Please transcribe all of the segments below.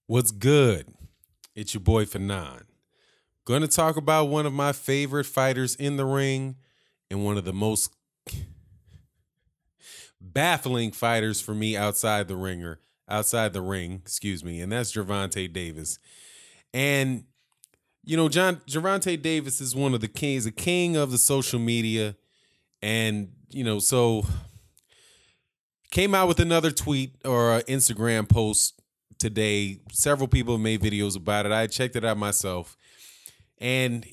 What's good? It's your boy Fanon. Going to talk about one of my favorite fighters in the ring and one of the most baffling fighters for me outside the ring, excuse me, and that's Gervonta Davis. And Gervonta Davis is one of the kings, a king of the social media, and so came out with another tweet or Instagram post today. Several people have made videos about it. I checked it out myself. And,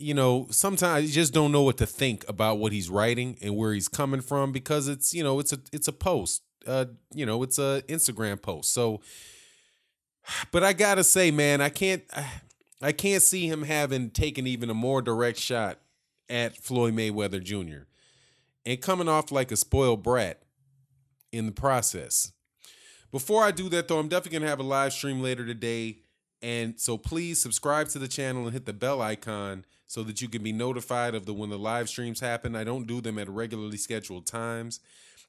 sometimes you just don't know what to think about what he's writing and where he's coming from because it's a post. It's a Instagram post. So, but I gotta say, man, I can't see him having taken even a more direct shot at Floyd Mayweather Jr. and coming off like a spoiled brat in the process. Before I do that, though, I'm definitely going to have a live stream later today. And so please subscribe to the channel and hit the bell icon so that you can be notified of when the live streams happen. I don't do them at regularly scheduled times.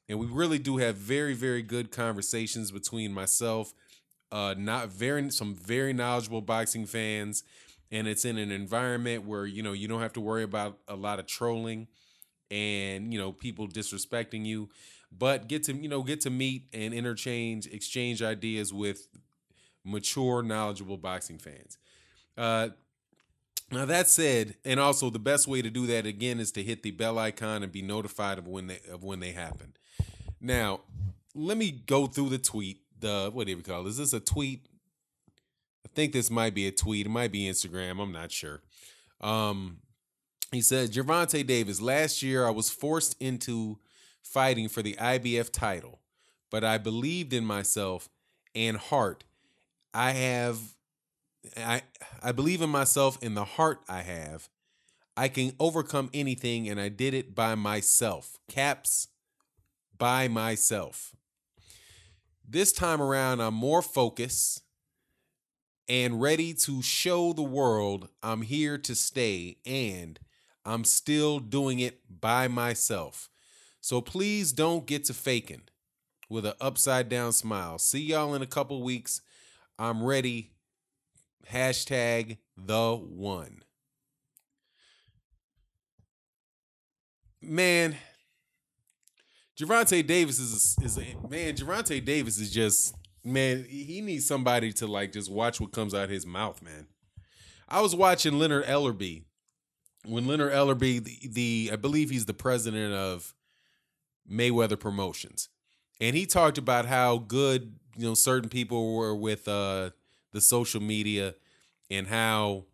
And we really do have very, very good conversations between myself, some very knowledgeable boxing fans. And it's in an environment where, you don't have to worry about a lot of trolling and, people disrespecting you, but get to meet and exchange ideas with mature, knowledgeable boxing fans. Now that said, and also the best way to do that again is to hit the bell icon and be notified of when they happen. Now, let me go through the tweet. What do we call it? Is this a tweet? I think this might be a tweet. It might be Instagram. I'm not sure. He says, Gervonta Davis, last year I was forced into fighting for the IBF title, but I believed in myself and heart. I believe in myself in the heart I have. I can overcome anything, and I did it by myself. Caps, by myself. This time around, I'm more focused and ready to show the world I'm here to stay, and I'm still doing it by myself. So please don't get to faking with an upside down smile. See y'all in a couple weeks. I'm ready. Hashtag the one. Man, Gervonta Davis Gervonta Davis is just, man, he needs somebody to just watch what comes out of his mouth, man. I was watching Leonard Ellerbe. When Leonard Ellerbe, I believe he's the president of Mayweather Promotions, and he talked about how good certain people were with the social media, and how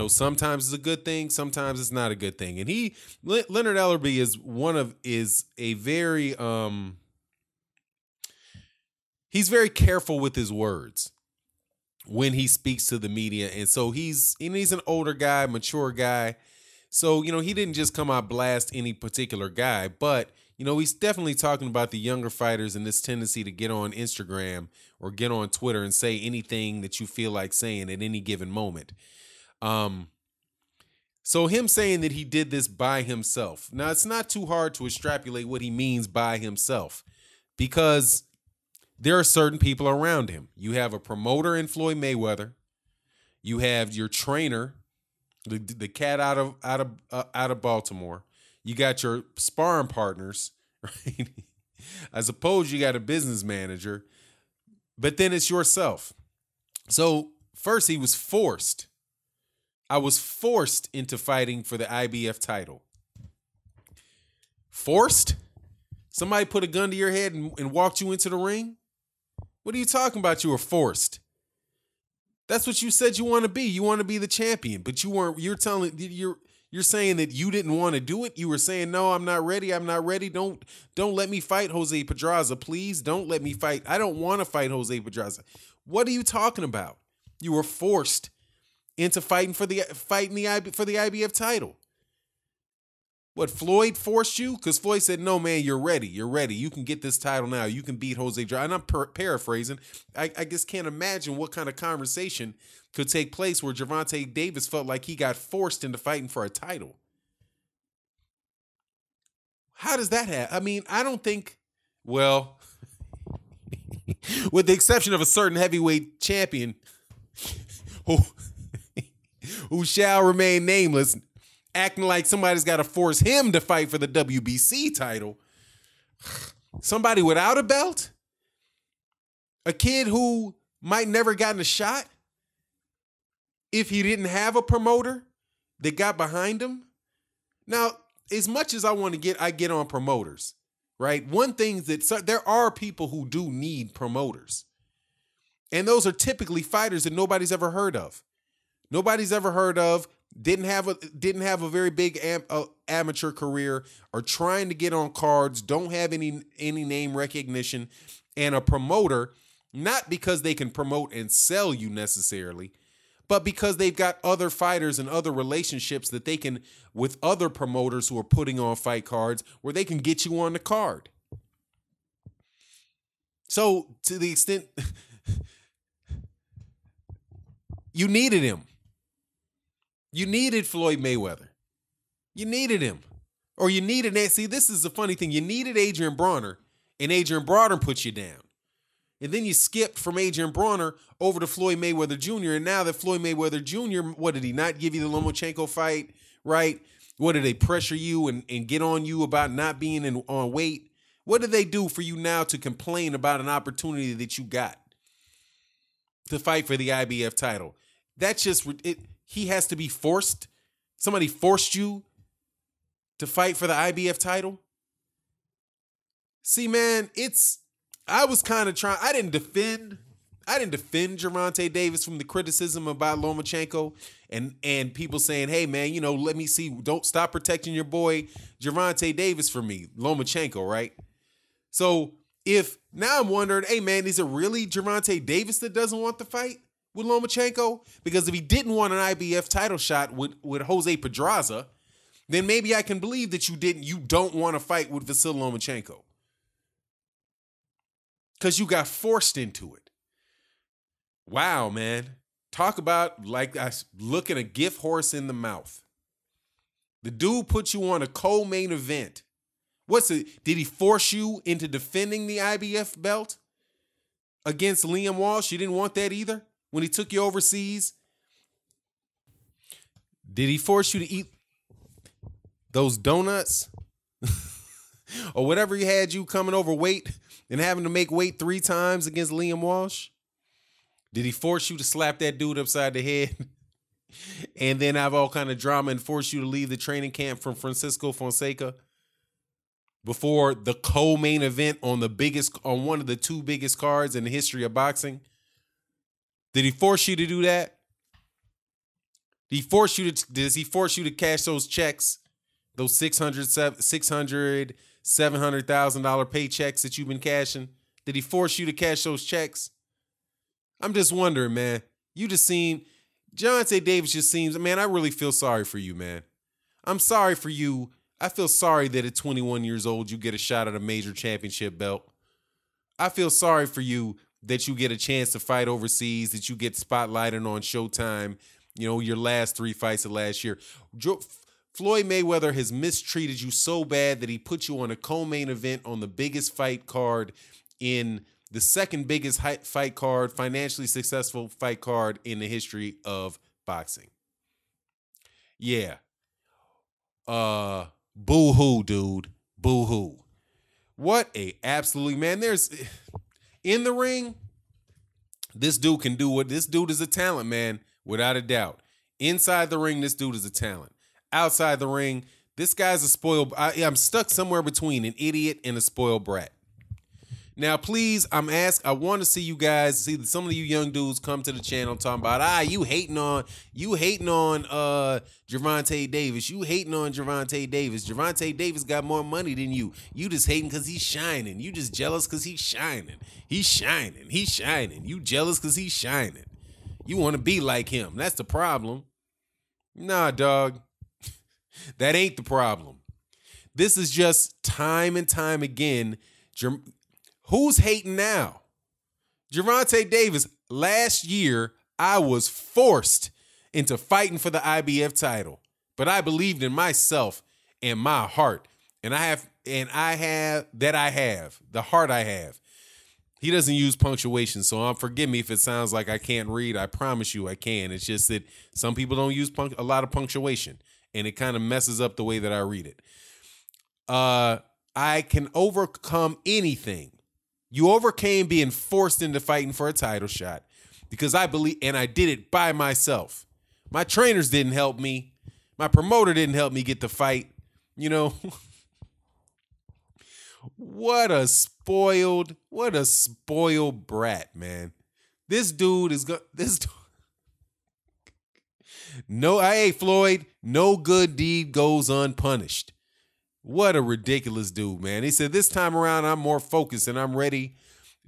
sometimes it's a good thing, sometimes it's not a good thing. And Leonard Ellerbe is a very he's very careful with his words when he speaks to the media, and so he's an older guy, mature guy. So, he didn't just come out blast any particular guy, but, he's definitely talking about the younger fighters and this tendency to get on Instagram or get on Twitter and say anything that you feel like saying at any given moment. So him saying that he did this by himself. Now, it's not too hard to extrapolate what he means by himself, because there are certain people around him. You have a promoter in Floyd Mayweather. You have your trainer, the cat out of Baltimore. You got your sparring partners, right? I suppose you got a business manager, but then it's yourself. So first he was forced. I was forced into fighting for the IBF title. Forced? Somebody put a gun to your head and walked you into the ring? What are you talking about? You were forced. That's what you said you want to be. You want to be the champion, but you weren't. You're saying that you didn't want to do it. You were saying, no, I'm not ready. I'm not ready. Don't let me fight Jose Pedraza. Please don't let me fight. I don't want to fight Jose Pedraza. What are you talking about? You were forced into fighting for the IBF title. What, Floyd forced you? Because Floyd said, no, man, you're ready. You're ready. You can get this title now. You can beat Jose Pedraza. And I'm paraphrasing. I just can't imagine what kind of conversation could take place where Gervonta Davis felt like he got forced into fighting for a title. How does that happen? I mean, I don't think, well, with the exception of a certain heavyweight champion, who, who shall remain nameless, acting like somebody's got to force him to fight for the WBC title. Somebody without a belt? A kid who might never gotten a shot if he didn't have a promoter that got behind him? Now, as much as I get on promoters, right? One thing there are people who do need promoters. And those are typically fighters that nobody's ever heard of. Nobody's ever heard of, didn't have a very big amateur career, are trying to get on cards, don't have any name recognition, and a promoter, not because they can promote and sell you necessarily, but because they've got other fighters and other relationships that they can, with other promoters who are putting on fight cards, where they can get you on the card. So to the extent you needed him. You needed Floyd Mayweather. You needed him. Or you needed, see, this is the funny thing. You needed Adrian Bronner, and Adrian Bronner put you down. And then you skipped from Adrian Bronner over to Floyd Mayweather Jr. And now that Floyd Mayweather Jr., what did he not give you the Lomachenko fight, right? What did they pressure you and get on you about not being on weight? What did they do for you now to complain about an opportunity that you got to fight for the IBF title? That's just, he has to be forced. Somebody forced you to fight for the IBF title? See, man, I was kind of trying. I didn't defend Gervonta Davis from the criticism about Lomachenko and people saying, hey, man, let me see. Don't stop protecting your boy Gervonta Davis for me, Lomachenko, right? So now I'm wondering, hey, man, is it really Gervonta Davis that doesn't want the fight with Lomachenko? Because if he didn't want an IBF title shot with Jose Pedraza, then maybe I can believe that you don't want to fight with Vasily Lomachenko. Because you got forced into it. Wow, man. Talk about like looking a gift horse in the mouth. The dude put you on a co-main event. Did he force you into defending the IBF belt against Liam Walsh? You didn't want that either when he took you overseas? Did he force you to eat those donuts? Or whatever he had you coming overweight and having to make weight 3 times against Liam Walsh? Did he force you to slap that dude upside the head and then have all kind of drama and force you to leave the training camp from Francisco Fonseca before the co-main event on one of the 2 biggest cards in the history of boxing? Did he force you to do that? Does he force you to cash those checks? Those $700,000 paychecks that you've been cashing? Did he force you to cash those checks? I'm just wondering, man. Gervonta Davis just seems, man, I really feel sorry for you, man. I'm sorry for you. I feel sorry that at 21 years old, you get a shot at a major championship belt. I feel sorry for you that you get a chance to fight overseas, that you get spotlighted on Showtime, your last 3 fights of last year. Floyd Mayweather has mistreated you so bad that he put you on a co-main event on the biggest fight card in the second biggest fight card, financially successful fight card in the history of boxing. Yeah. Boo-hoo, dude. Boo-hoo. What a absolutely, man. In the ring, this dude can do this dude is a talent, man, without a doubt. Inside the ring, this dude is a talent. Outside the ring, this guy's a spoiled. I'm stuck somewhere between an idiot and a spoiled brat. Now, please, I want to see you guys, see some of you young dudes come to the channel talking about, you hating on Gervonta Davis. You hating on Gervonta Davis. Gervonta Davis got more money than you. You just hating because he's shining. You just jealous because he's shining. He's shining. He's shining. You jealous because he's shining. You want to be like him. That's the problem. Nah, dog. That ain't the problem. This is just time and time again. Who's hating now? Gervonta Davis, last year, I was forced into fighting for the IBF title, but I believed in myself and my heart, and I have the heart I have. He doesn't use punctuation, so forgive me if it sounds like I can't read. I promise you I can. It's just that some people don't use a lot of punctuation, and it kind of messes up the way that I read it. I can overcome anything. You overcame being forced into fighting for a title shot because I believe, and I did it by myself. My trainers didn't help me. My promoter didn't help me get the fight. You know, what a spoiled brat, man. This dude is good. No, hey, Floyd, no good deed goes unpunished. What a ridiculous dude, man. He said, this time around, I'm more focused and I'm ready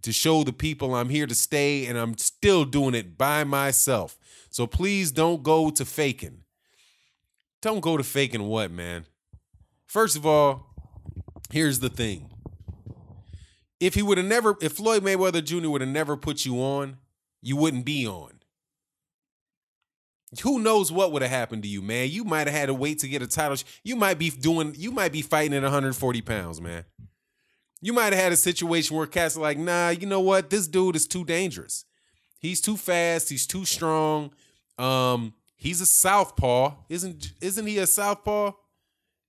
to show the people I'm here to stay, and I'm still doing it by myself. So please don't go to faking. Don't go to faking what, man? First of all, here's the thing. If Floyd Mayweather Jr. would have never put you on, you wouldn't be on. Who knows what would have happened to you, man? You might have had to wait to get a title. You might be fighting at 140 pounds, man. You might have had a situation where cats are like, nah, you know what? This dude is too dangerous. He's too fast. He's too strong. He's a southpaw. Isn't he a southpaw?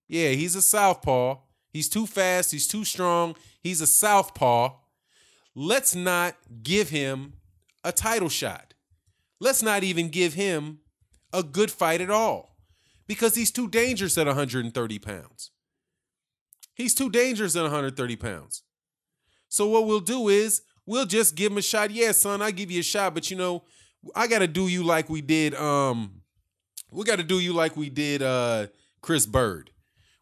Yeah, he's a southpaw. He's too fast. He's too strong. He's a southpaw. Let's not give him a title shot. Let's not even give him a good fight at all because he's too dangerous at 130 pounds. He's too dangerous at 130 pounds. So what we'll do is we'll just give him a shot. Yeah, son, I give you a shot, but I got to do you like we did. We got to do you like we did Chris Bird.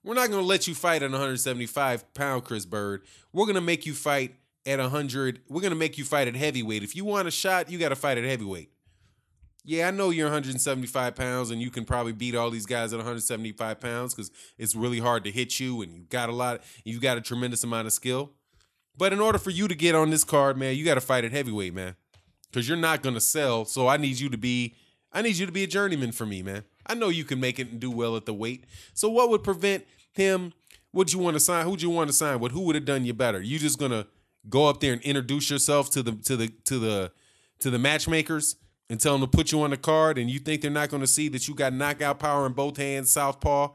We're not going to let you fight at 175-pound Chris Bird. We're going to make you fight at 100. We're going to make you fight at heavyweight. If you want a shot, you got to fight at heavyweight. Yeah, I know you're 175 pounds and you can probably beat all these guys at 175 pounds because it's really hard to hit you and you've got a tremendous amount of skill. But in order for you to get on this card, man, you got to fight at heavyweight, man, because you're not going to sell. So I need you to be a journeyman for me, man. I know you can make it and do well at the weight. So what would prevent him? Would you want to sign? Who'd you want to sign with? Who would have done you better? You just going to go up there and introduce yourself to the matchmakers and tell them to put you on the card, and you think they're not going to see that you got knockout power in both hands, southpaw,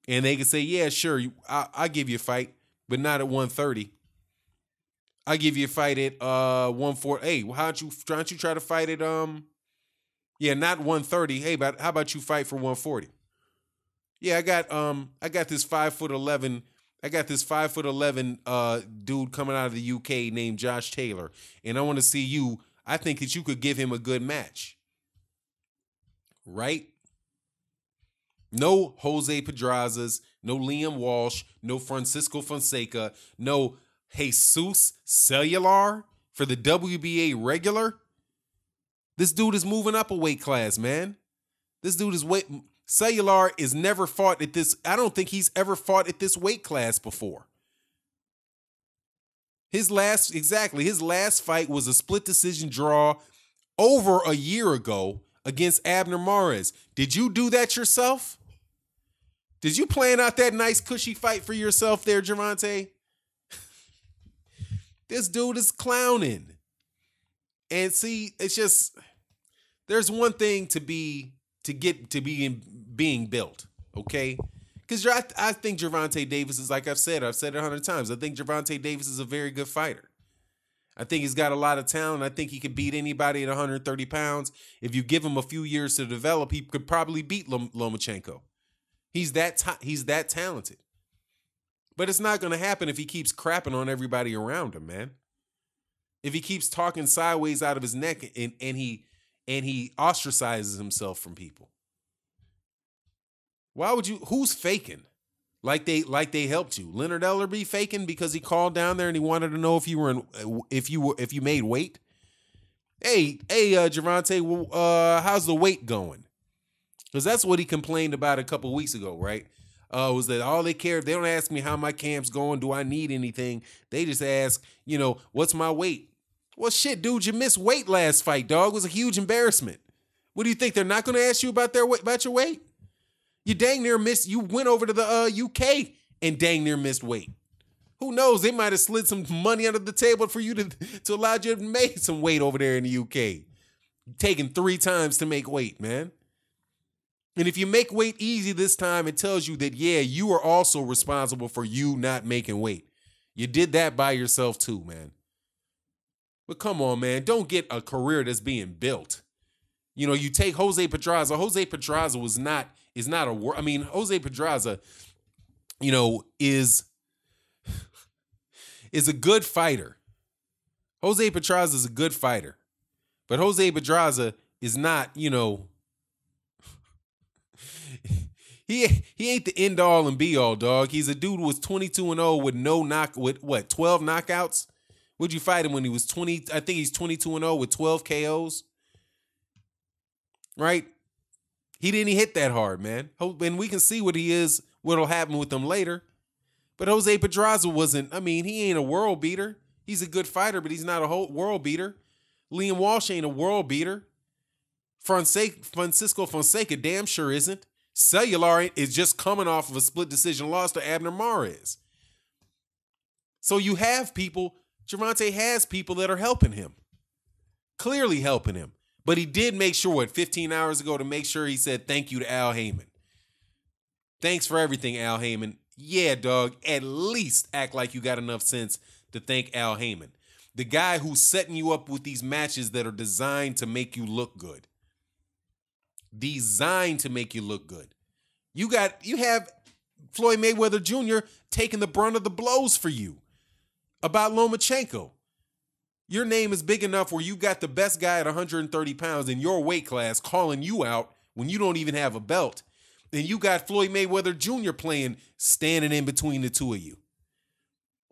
and they can say, yeah, sure, I'll give you a fight, but not at 130. I'll give you a fight at 140. Hey, why don't you try to fight at not 130. Hey, how about you fight for 140? Yeah, I got this 5'11". I got this 5'11" dude coming out of the UK named Josh Taylor, and I want to see you. I think that you could give him a good match. Right? No Jose Pedrazas, no Liam Walsh, no Francisco Fonseca, no Jesus Cellular for the WBA regular. This dude is moving up a weight class, man. This dude is Cellular is never fought at this. I don't think he's ever fought at this weight class before. His last fight was a split decision draw over a year ago against Abner Mares. Did you do that yourself? Did you plan out that nice cushy fight for yourself there, Gervonta? This dude is clowning. And see, it's just, there's one thing to being built, okay? Because I think Gervonta Davis is, like I've said it 100 times. I think Gervonta Davis is a very good fighter. I think he's got a lot of talent. I think he could beat anybody at 130 pounds. If you give him a few years to develop, he could probably beat Lomachenko. He's that talented. But it's not going to happen if he keeps crapping on everybody around him, man. If he keeps talking sideways out of his neck and he ostracizes himself from people. Why would you? Who's faking? Like they helped you. Leonard Ellerbe faking because he called down there and he wanted to know if you made weight. Hey, Gervonta, how's the weight going? Because that's what he complained about a couple weeks ago, right? Was that all they care? They don't ask me how my camp's going. Do I need anything? They just ask, what's my weight? Well, shit, dude, you missed weight last fight, dog. It was a huge embarrassment. What do you think? They're not going to ask you about your weight? You dang near missed. You went over to the UK and dang near missed weight. Who knows? They might have slid some money under the table for you to allow you to make some weight over there in the UK. Taking 3 times to make weight, man. And if you make weight easy this time, it tells you that, yeah, you are also responsible for you not making weight. You did that by yourself too, man. But come on, man. Don't get a career that's being built. You know, you take Jose Pedraza. Jose Pedraza is not I mean, Jose Pedraza, you know, is a good fighter. Jose Pedraza is a good fighter. But Jose Pedraza is not, you know, he ain't the end all and be all, dog. He's a dude who was 22-0 with with 12 knockouts. Would you fight him when he was 20? I think he's 22-0 with 12 KOs. Right? He didn't hit that hard, man. And we can see what'll happen with him later. But Jose Pedraza wasn't, I mean, he ain't a world beater. He's a good fighter, but he's not a whole world beater. Liam Walsh ain't a world beater. Francisco Fonseca damn sure isn't. Cellular is just coming off of a split decision loss to Abner Mares. So you have people, Gervonta has people that are helping him. Clearly helping him. But he did make sure, 15 hours ago, to make sure he said thank you to Al Heyman. Thanks for everything, Al Heyman. Yeah, dog, at least act like you got enough sense to thank Al Heyman. The guy who's setting you up with these matches that are designed to make you look good. Designed to make you look good. You have Floyd Mayweather Jr. taking the brunt of the blows for you about Lomachenko. Your name is big enough where you got the best guy at 130 pounds in your weight class calling you out when you don't even have a belt. And you got Floyd Mayweather Jr. standing in between the two of you.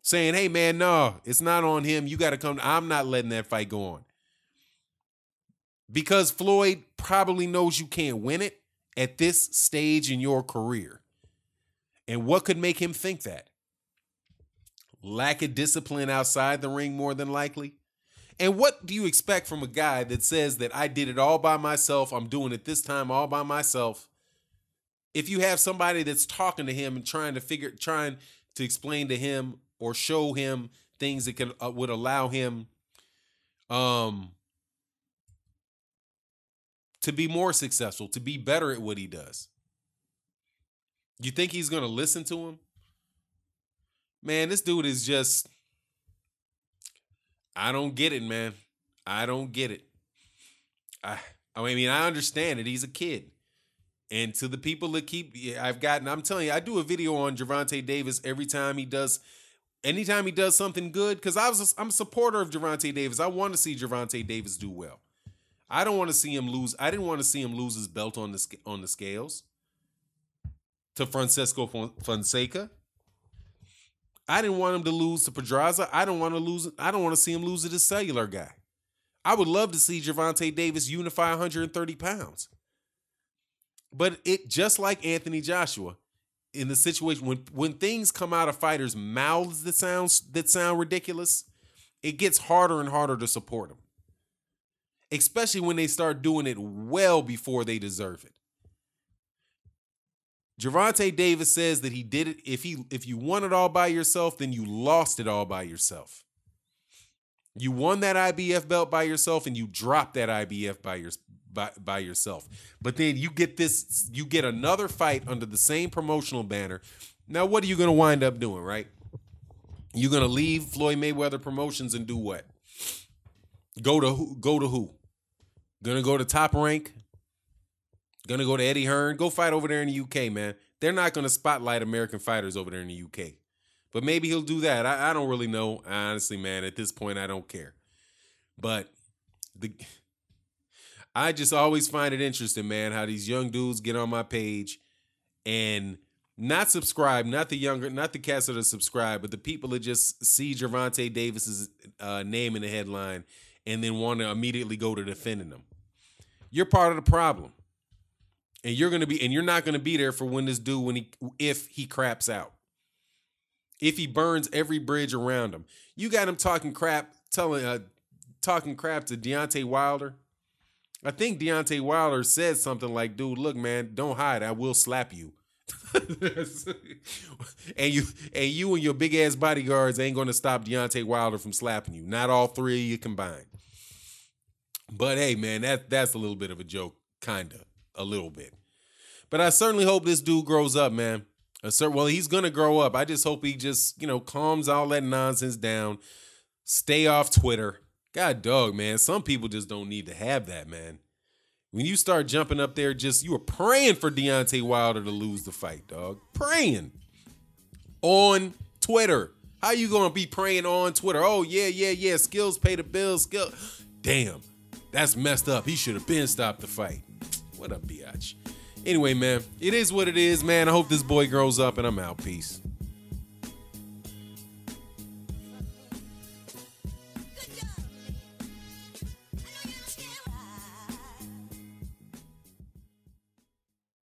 Saying, hey, man, no, it's not on him. You got to come. I'm not letting that fight go on. Because Floyd probably knows you can't win it at this stage in your career. And what could make him think that? Lack of discipline outside the ring, more than likely. And what do you expect from a guy that says that I did it all by myself, I'm doing it this time all by myself? If you have somebody that's talking to him and trying to explain to him or show him things that would allow him to be more successful, to be better at what he does, you think he's going to listen to him? Man, this dude is just, I don't get it, man. I don't get it. I mean, I understand it. He's a kid. And to the people that I'm telling you, I do a video on Gervonta Davis anytime he does something good, because I'm a supporter of Gervonta Davis. I want to see Gervonta Davis do well. I don't want to see him lose. I didn't want to see him lose his belt on the scales to Francisco Fonseca. I didn't want him to lose to Pedraza. I don't want to see him lose to this cellular guy. I would love to see Gervonta Davis unify 130 pounds. But it, just like Anthony Joshua, in the situation when things come out of fighters' mouths that sound ridiculous, it gets harder and harder to support them. Especially when they start doing it well before they deserve it. Gervonta Davis says that he did it. If you won it all by yourself, then you lost it all by yourself. You won that IBF belt by yourself, and you dropped that IBF by yourself. But then you get another fight under the same promotional banner. Now, what are you going to wind up doing, right? You're going to leave Floyd Mayweather Promotions and do what? Go to who? Going to go to Top Rank? Going to go to Eddie Hearn? Go fight over there in the UK, man. They're not going to spotlight American fighters over there in the UK. But maybe he'll do that. I don't really know. Honestly, man, at this point, I don't care. But I just always find it interesting, man, how these young dudes get on my page and not subscribe, not the cats that are subscribed, but the people that just see Gervonta Davis's name in the headline and then want to immediately go to defending them. You're part of the problem. And you're not going to be there for when this dude, if he craps out. If he burns every bridge around him. You got him talking crap to Deontay Wilder. I think Deontay Wilder said something like, dude, look, man, don't hide. I will slap you. and you and your big ass bodyguards ain't gonna stop Deontay Wilder from slapping you. Not all three of you combined. But hey, man, that's a little bit of a joke, kinda, a little bit. But I certainly hope this dude grows up, man. Well, he's gonna grow up. I just hope he just, calms all that nonsense down. Stay off Twitter. God dog, man. Some people just don't need to have that, man. When you start jumping up there, you were praying for Deontay Wilder to lose the fight, dog. Praying. On Twitter. How you gonna be praying on Twitter? Oh, yeah. Skills pay the bills. Damn. That's messed up. He should have been stopped the fight. What a biatch. Anyway, man, it is what it is, man. I hope this boy grows up, and I'm out. Peace.